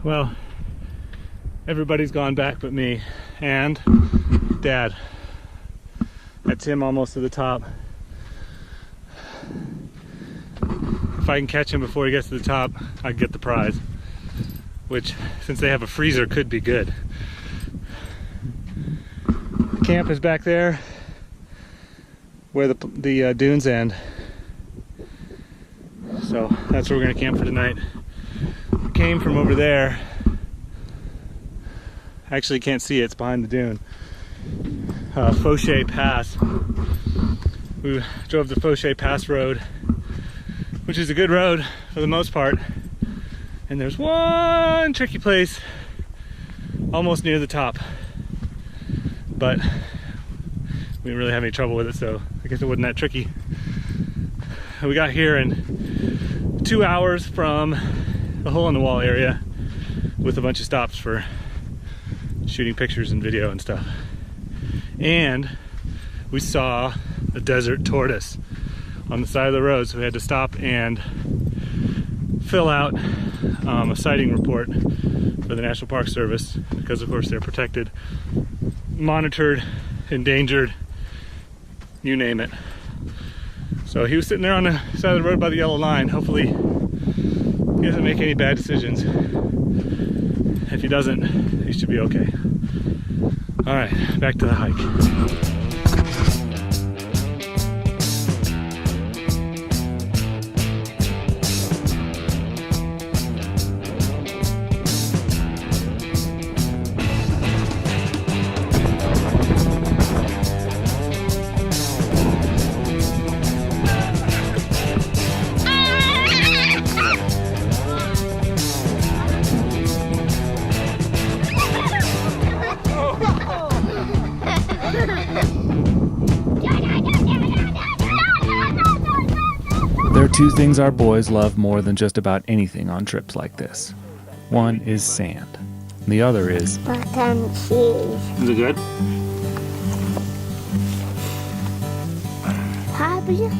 Well, everybody's gone back but me and Dad. That's him almost to the top. If I can catch him before he gets to the top, I get the prize, which, since they have a freezer, could be good. Camp is back there where the dunes end. So that's where we're gonna camp for tonight. We came from over there. Actually can't see it, it's behind the dune. Fauché Pass. We drove the Fauché Pass road, which is a good road for the most part. And there's one tricky place almost near the top, but we didn't really have any trouble with it, so I guess it wasn't that tricky. We got here in 2 hours from the hole in the wall area with a bunch of stops for shooting pictures and video and stuff. And we saw a desert tortoise on the side of the road, so we had to stop and fill out a sighting report for the National Park Service, because of course they're protected, monitored, endangered, you name it. So he was sitting there on the side of the road by the yellow line. Hopefully he doesn't make any bad decisions. If he doesn't, he should be okay. All right, back to the hike. There are two things our boys love more than just about anything on trips like this. One is sand, and the other is mac and cheese. Is it good? Happy?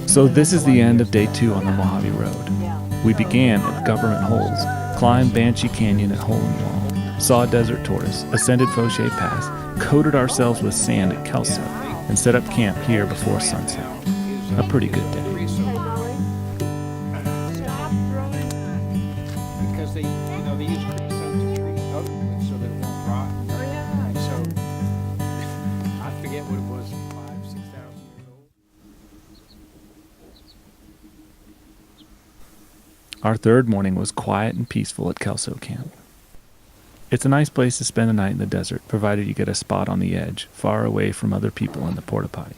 So this is the end of day 2 on the Mojave Road. We began at the government holes, climbed Banshee Canyon at Hole in Wall, saw a desert tortoise, ascended Fauché Pass, coated ourselves with sand at Kelso, and set up camp here before sunset. A pretty good day. Because they use creosote to treat oak so that it won't rot. Oh yeah. So I forget what it was, 5,000 to 6,000 years old. Our third morning was quiet and peaceful at Kelso Camp. It's a nice place to spend the night in the desert, provided you get a spot on the edge, far away from other people in the porta potty.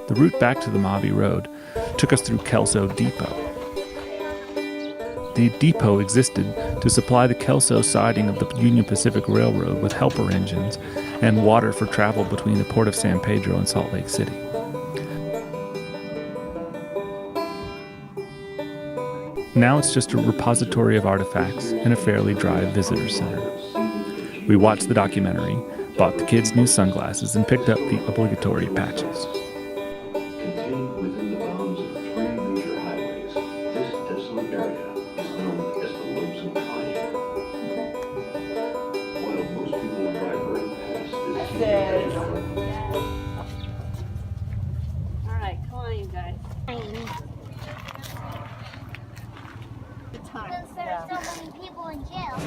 The route back to the Mojave Road took us through Kelso Depot. The depot existed to supply the Kelso siding of the Union Pacific Railroad with helper engines and water for travel between the port of San Pedro and Salt Lake City. Now it's just a repository of artifacts and a fairly dry visitor center. We watched the documentary, bought the kids new sunglasses, and picked up the obligatory patches. Alright, come on you guys. Because there are so many people in jail.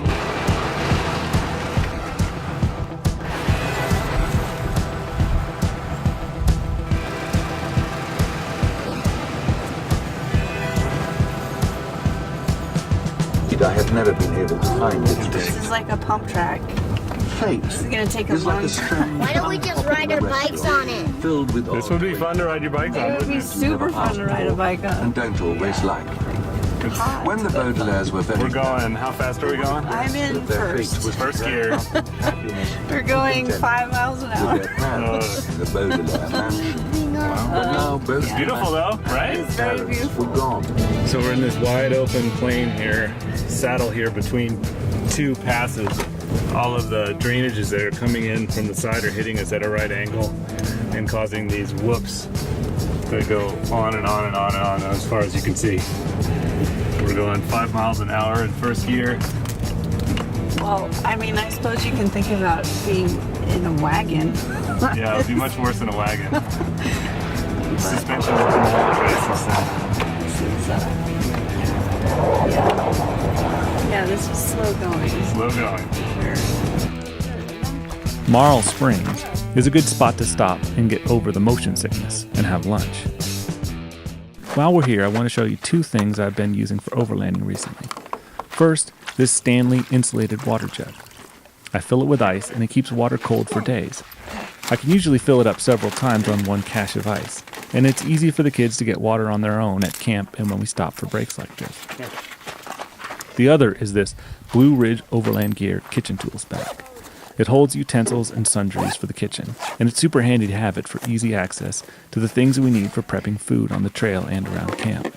I have never been able to find it. This is like a pump track. fate This is gonna take a is like long a strange Why don't we just ride our bikes on it? filled with This would be fun to ride your bike on, It would wouldn't be it? super fun to ride a bike on. and don't always like. When the Baudelaires were very We're going, how fast are we going? I'm in their fate first. was First gear. happiness. We're going 5 miles an With hour. their parents in the Baudelaire mansion. But now both It's beautiful though, right? It's very beautiful. were gone. So we're in this wide open plain here, saddle here between two passes. All of the drainages that are coming in from the side are hitting us at a right angle and causing these whoops that go on and on and on and on as far as you can see. We're going 5 miles an hour in first gear. Well, I mean, I suppose you can think about being in a wagon. Yeah, it would be much worse than a wagon. Suspension is on the basis. Yeah, this is slow going. Slow going. Sure. Marle Springs is a good spot to stop and get over the motion sickness and have lunch. While we're here, I want to show you two things I've been using for overlanding recently. First, this Stanley insulated water jug. I fill it with ice and it keeps water cold for days. I can usually fill it up several times on one cache of ice, and it's easy for the kids to get water on their own at camp and when we stop for breaks like this. The other is this Blue Ridge Overland Gear kitchen tools bag. It holds utensils and sundries for the kitchen, and it's super handy to have it for easy access to the things we need for prepping food on the trail and around camp.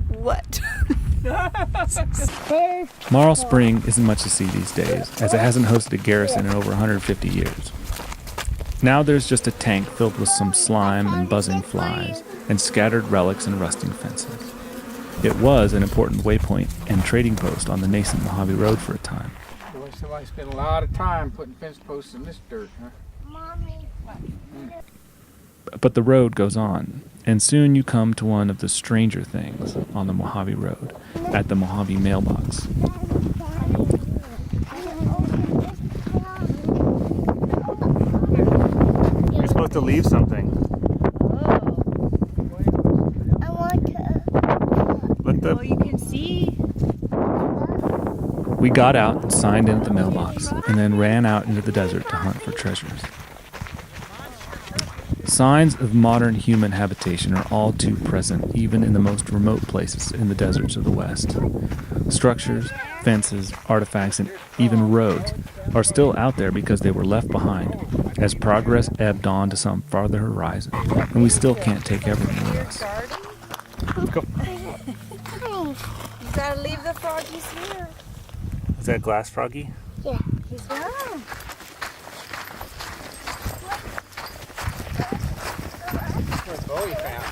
What? Marl Spring isn't much to see these days, as it hasn't hosted a garrison in over 150 years. Now there's just a tank filled with some slime and buzzing flies, and scattered relics and rusting fences. It was an important waypoint and trading post on the nascent Mojave Road for a time. Boy, somebody spent a lot of time putting fence posts in this dirt, huh? Mommy. But the road goes on, and soon you come to one of the stranger things on the Mojave Road, at the Mojave Mailbox. You're supposed to leave something. I want to. Well, you can see. We got out and signed in at the mailbox, and then ran out into the desert to hunt for treasures. Signs of modern human habitation are all too present, even in the most remote places in the deserts of the West. Structures, fences, artifacts, and even roads are still out there because they were left behind as progress ebbed on to some farther horizon, and we still can't take everything with us. Go. You gotta leave the froggies here. Is that glass froggy? Yeah. Yeah. Where's Bowie found?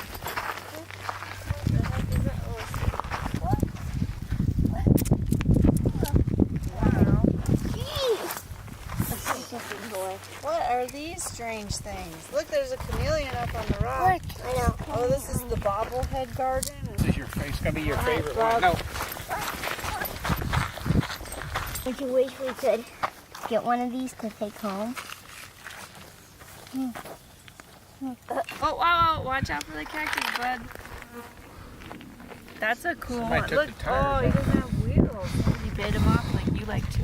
What are these strange things? Look, there's a chameleon up on the rock. I know. Oh, this is the bobblehead garden. This is your face. Gonna be your favorite one. No. Would you wish we could get one of these to take home? Oh, wow, watch out for the cactus, bud. That's a cool Somebody one. took Look, the tires he doesn't have wheels. He bit him off like you like to.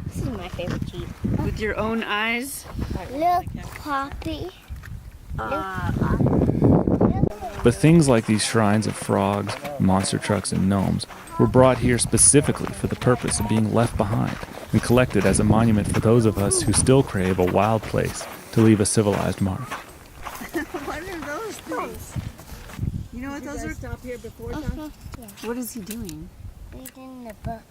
This is my favorite Jeep. With your own eyes. Look, Poppy. But things like these shrines of frogs, monster trucks, and gnomes were brought here specifically for the purpose of being left behind and collected as a monument for those of us who still crave a wild place to leave a civilized mark. What are those things? You know what those are? Stop here before Yeah. What is he doing? Reading the book.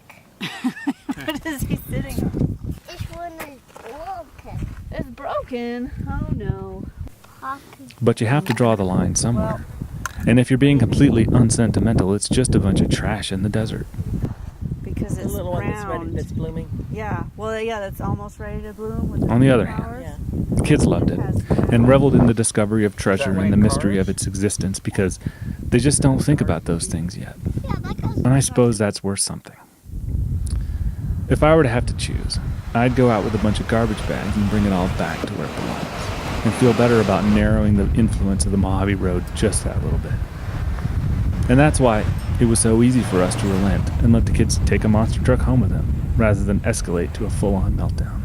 What is he sitting on? This one is broken. It's broken. Oh no. Poppy. But you have to draw the line somewhere. And if you're being completely unsentimental, it's just a bunch of trash in the desert. Because it's The little one that's ready, round. that's blooming. Yeah. Well, yeah, that's almost ready to bloom. With On the other flowers. Yeah. The kids loved it and reveled in the discovery of treasure and the mystery of its existence because they just don't think about those things yet. Yeah, that goes. And I suppose that's worth something. If I were to have to choose, I'd go out with a bunch of garbage bags and bring it all back to where it belongs. and feel better about narrowing the influence of the Mojave Road just that little bit. And that's why it was so easy for us to relent and let the kids take a monster truck home with them, rather than escalate to a full-on meltdown.